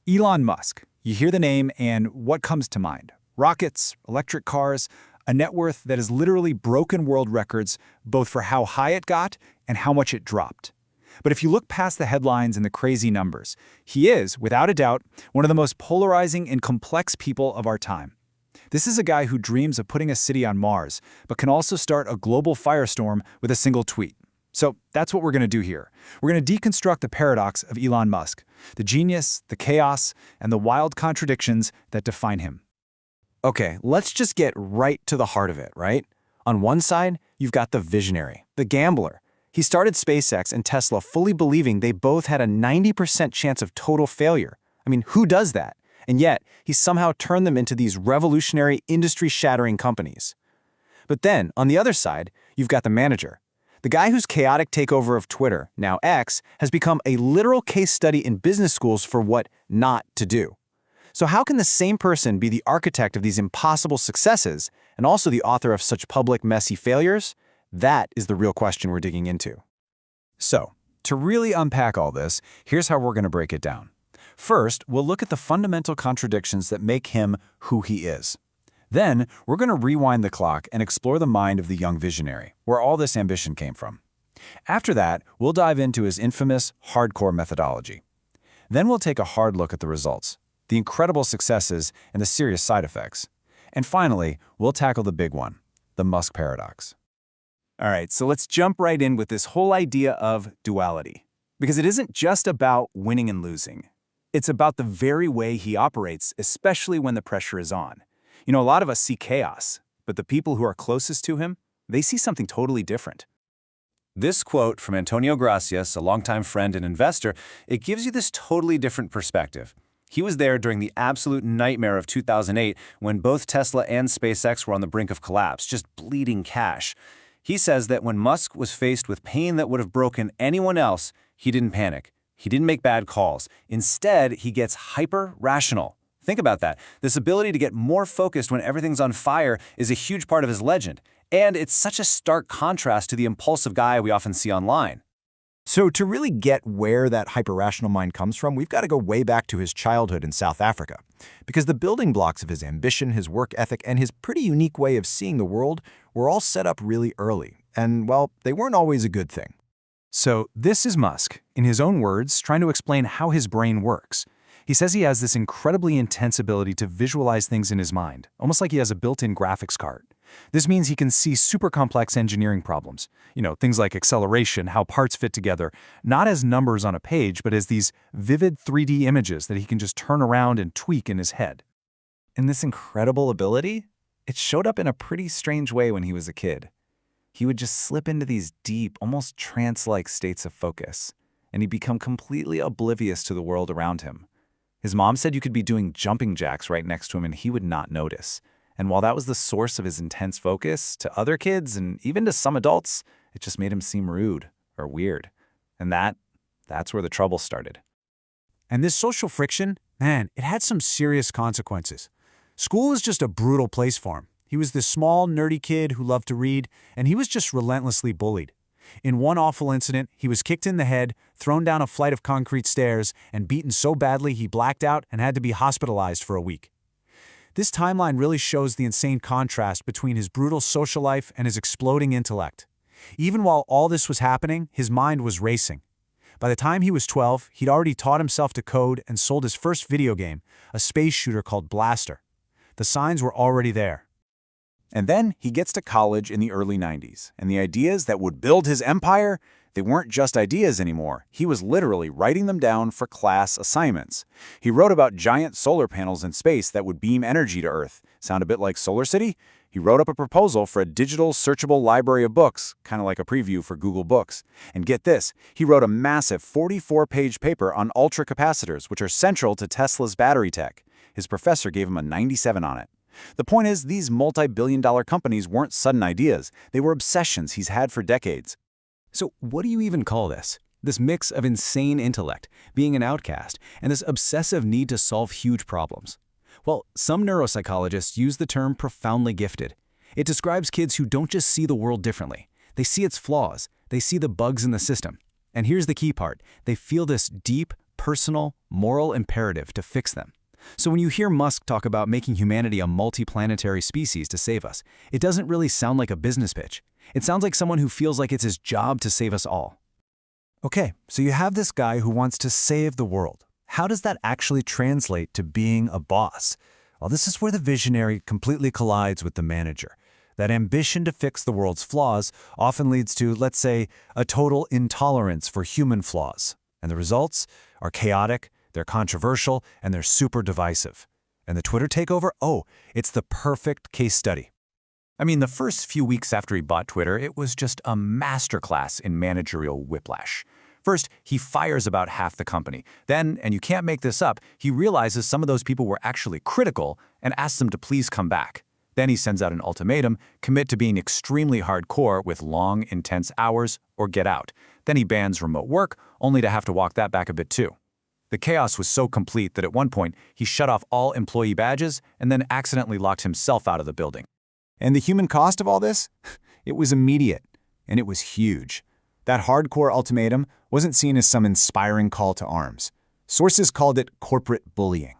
Elon Musk. You hear the name and what comes to mind? Rockets, electric cars, a net worth that has literally broken world records both for how high it got and how much it dropped. But if you look past the headlines and the crazy numbers, he is, without a doubt, one of the most polarizing and complex people of our time. This is a guy who dreams of putting a city on Mars, but can also start a global firestorm with a single tweet. So that's what we're going to do here. We're going to deconstruct the paradox of Elon Musk, the genius, the chaos, and the wild contradictions that define him. Okay, let's just get right to the heart of it, right? On one side, you've got the visionary, the gambler. He started SpaceX and Tesla fully believing they both had a 90% chance of total failure. I mean, who does that? And yet, he somehow turned them into these revolutionary, industry-shattering companies. But then, on the other side, you've got the manager. The guy whose chaotic takeover of Twitter, now X, has become a literal case study in business schools for what not to do. So how can the same person be the architect of these impossible successes and also the author of such public, messy failures? That is the real question we're digging into. So, to really unpack all this, here's how we're going to break it down. First, we'll look at the fundamental contradictions that make him who he is. Then, we're going to rewind the clock and explore the mind of the young visionary, where all this ambition came from. After that, we'll dive into his infamous, hardcore methodology. Then we'll take a hard look at the results, the incredible successes, and the serious side effects. And finally, we'll tackle the big one, the Musk paradox. All right, so let's jump right in with this whole idea of duality. Because it isn't just about winning and losing. It's about the very way he operates, especially when the pressure is on. You know, a lot of us see chaos, but the people who are closest to him, they see something totally different. This quote from Antonio Gracias, a longtime friend and investor, it gives you this totally different perspective. He was there during the absolute nightmare of 2008 when both Tesla and SpaceX were on the brink of collapse, just bleeding cash. He says that when Musk was faced with pain that would have broken anyone else, he didn't panic. He didn't make bad calls. Instead, he gets hyper-rational. Think about that. This ability to get more focused when everything's on fire is a huge part of his legend. And it's such a stark contrast to the impulsive guy we often see online. So to really get where that hyper-rational mind comes from, we've got to go way back to his childhood in South Africa. Because the building blocks of his ambition, his work ethic, and his pretty unique way of seeing the world were all set up really early. And, well, they weren't always a good thing. So this is Musk, in his own words, trying to explain how his brain works. He says he has this incredibly intense ability to visualize things in his mind, almost like he has a built-in graphics card. This means he can see super complex engineering problems, things like acceleration, how parts fit together, not as numbers on a page, but as these vivid 3D images that he can just turn around and tweak in his head. And this incredible ability, it showed up in a pretty strange way when he was a kid. He would just slip into these deep, almost trance-like states of focus, and he'd become completely oblivious to the world around him. His mom said you could be doing jumping jacks right next to him and he would not notice. And while that was the source of his intense focus, to other kids and even to some adults, it just made him seem rude or weird. And that's where the trouble started. And this social friction, man, it had some serious consequences. School was just a brutal place for him. He was this small, nerdy kid who loved to read, and he was just relentlessly bullied. In one awful incident, he was kicked in the head, thrown down a flight of concrete stairs, and beaten so badly he blacked out and had to be hospitalized for a week. This timeline really shows the insane contrast between his brutal social life and his exploding intellect. Even while all this was happening, his mind was racing. By the time he was 12, he'd already taught himself to code and sold his first video game, a space shooter called Blaster. The signs were already there. And then he gets to college in the early 90s, and the ideas that would build his empire, they weren't just ideas anymore. He was literally writing them down for class assignments. He wrote about giant solar panels in space that would beam energy to Earth. Sound a bit like Solar City? He wrote up a proposal for a digital searchable library of books, kind of like a preview for Google Books. And get this, he wrote a massive 44-page paper on ultracapacitors, which are central to Tesla's battery tech. His professor gave him a 97 on it. The point is, these multi-billion-dollar companies weren't sudden ideas. They were obsessions he's had for decades. So what do you even call this? This mix of insane intellect, being an outcast, and this obsessive need to solve huge problems. Well, some neuropsychologists use the term profoundly gifted. It describes kids who don't just see the world differently. They see its flaws. They see the bugs in the system. And here's the key part. They feel this deep, personal, moral imperative to fix them. So when you hear Musk talk about making humanity a multiplanetary species to save us, it doesn't really sound like a business pitch. It sounds like someone who feels like it's his job to save us all. Okay, so you have this guy who wants to save the world. How does that actually translate to being a boss? Well, this is where the visionary completely collides with the manager. That ambition to fix the world's flaws often leads to, let's say, a total intolerance for human flaws. And the results are chaotic, they're controversial, and they're super divisive. And the Twitter takeover? Oh, it's the perfect case study. I mean, the first few weeks after he bought Twitter, it was just a masterclass in managerial whiplash. First, he fires about half the company. Then, and you can't make this up, he realizes some of those people were actually critical and asks them to please come back. Then he sends out an ultimatum, commit to being extremely hardcore with long, intense hours, or get out. Then he bans remote work, only to have to walk that back a bit too. The chaos was so complete that at one point, he shut off all employee badges and then accidentally locked himself out of the building. And the human cost of all this? It was immediate, and it was huge. That hardcore ultimatum wasn't seen as some inspiring call to arms. Sources called it corporate bullying.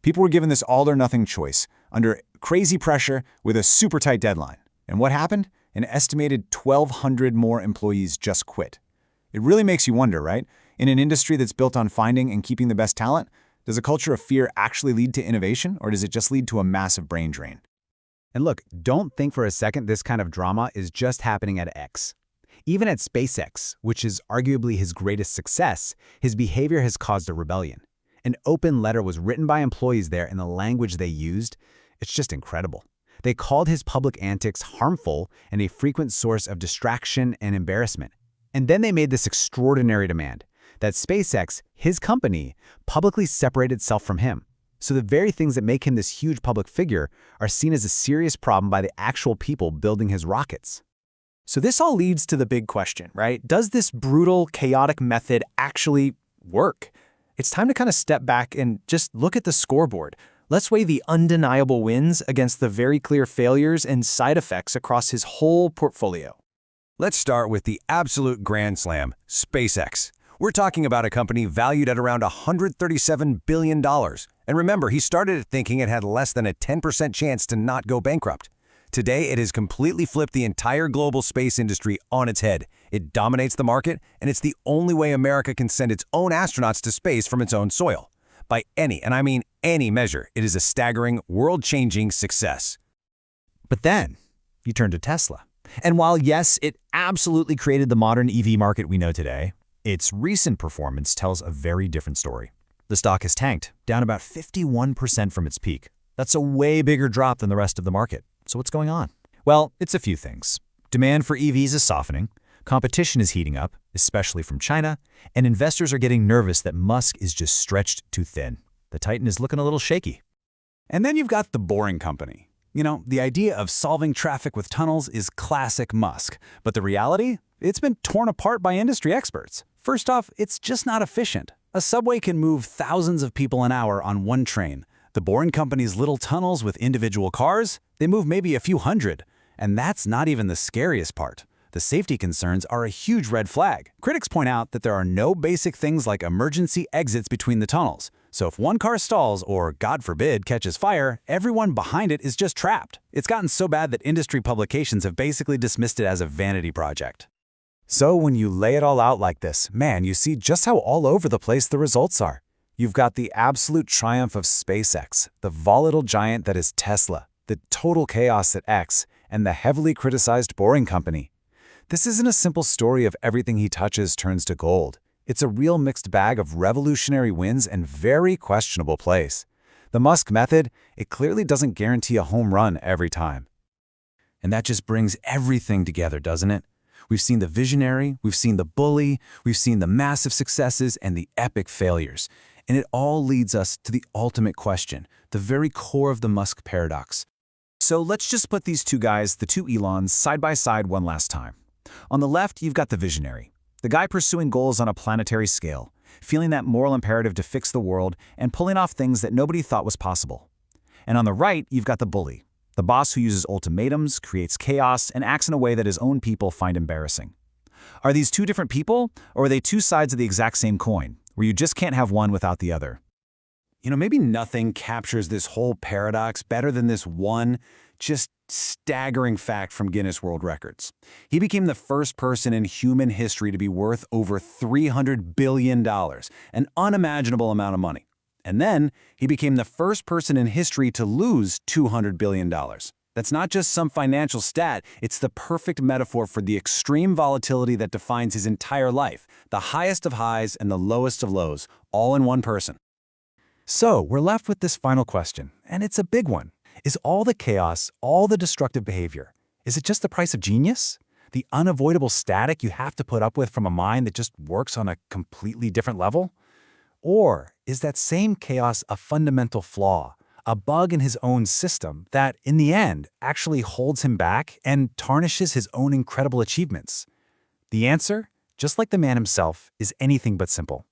People were given this all-or-nothing choice, under crazy pressure with a super tight deadline. And what happened? An estimated 1,200 more employees just quit. It really makes you wonder, right? In an industry that's built on finding and keeping the best talent, does a culture of fear actually lead to innovation, or does it just lead to a massive brain drain? And look, don't think for a second this kind of drama is just happening at X. Even at SpaceX, which is arguably his greatest success, his behavior has caused a rebellion. An open letter was written by employees there in the language they used. It's just incredible. They called his public antics harmful and a frequent source of distraction and embarrassment. And then they made this extraordinary demand that SpaceX, his company, publicly separate itself from him. So the very things that make him this huge public figure are seen as a serious problem by the actual people building his rockets. So this all leads to the big question, right? Does this brutal, chaotic method actually work? It's time to kind of step back and just look at the scoreboard. Let's weigh the undeniable wins against the very clear failures and side effects across his whole portfolio. Let's start with the absolute grand slam, SpaceX. We're talking about a company valued at around $137 billion. And remember, he started it thinking it had less than a 10% chance to not go bankrupt. Today, it has completely flipped the entire global space industry on its head. It dominates the market, and it's the only way America can send its own astronauts to space from its own soil. By any, and I mean any measure, it is a staggering, world-changing success. But then, you turn to Tesla. And while yes, it absolutely created the modern EV market we know today, its recent performance tells a very different story. The stock has tanked, down about 51% from its peak. That's a way bigger drop than the rest of the market. So what's going on? Well, it's a few things. Demand for EVs is softening, competition is heating up, especially from China, and investors are getting nervous that Musk is just stretched too thin. The Titan is looking a little shaky. And then you've got the boring company. You know, the idea of solving traffic with tunnels is classic Musk, but the reality? It's been torn apart by industry experts. First off, it's just not efficient. A subway can move thousands of people an hour on one train. The boring company's little tunnels with individual cars, they move maybe a few hundred. And that's not even the scariest part. The safety concerns are a huge red flag. Critics point out that there are no basic things like emergency exits between the tunnels. So if one car stalls or, God forbid, catches fire, everyone behind it is just trapped. It's gotten so bad that industry publications have basically dismissed it as a vanity project. So when you lay it all out like this, man, you see just how all over the place the results are. You've got the absolute triumph of SpaceX, the volatile giant that is Tesla, the total chaos at X, and the heavily criticized boring company. This isn't a simple story of everything he touches turns to gold. It's a real mixed bag of revolutionary wins and very questionable plays. The Musk method, it clearly doesn't guarantee a home run every time. And that just brings everything together, doesn't it? We've seen the visionary, we've seen the bully, we've seen the massive successes and the epic failures. And it all leads us to the ultimate question, the very core of the Musk paradox. So let's just put these two guys, the two Elons, side by side one last time. On the left, you've got the visionary, the guy pursuing goals on a planetary scale, feeling that moral imperative to fix the world and pulling off things that nobody thought was possible. And on the right, you've got the bully, the boss who uses ultimatums, creates chaos, and acts in a way that his own people find embarrassing. Are these two different people, or are they two sides of the exact same coin? where you just can't have one without the other. Maybe nothing captures this whole paradox better than this one, just staggering fact from Guinness World Records. He became the first person in human history to be worth over $300 billion, an unimaginable amount of money. And then he became the first person in history to lose $200 billion. That's not just some financial stat, it's the perfect metaphor for the extreme volatility that defines his entire life, the highest of highs and the lowest of lows, all in one person. So we're left with this final question, and it's a big one. Is all the chaos, all the destructive behavior, is it just the price of genius? The unavoidable static you have to put up with from a mind that just works on a completely different level? Or is that same chaos a fundamental flaw, a bug in his own system that, in the end, actually holds him back and tarnishes his own incredible achievements? The answer, just like the man himself, is anything but simple.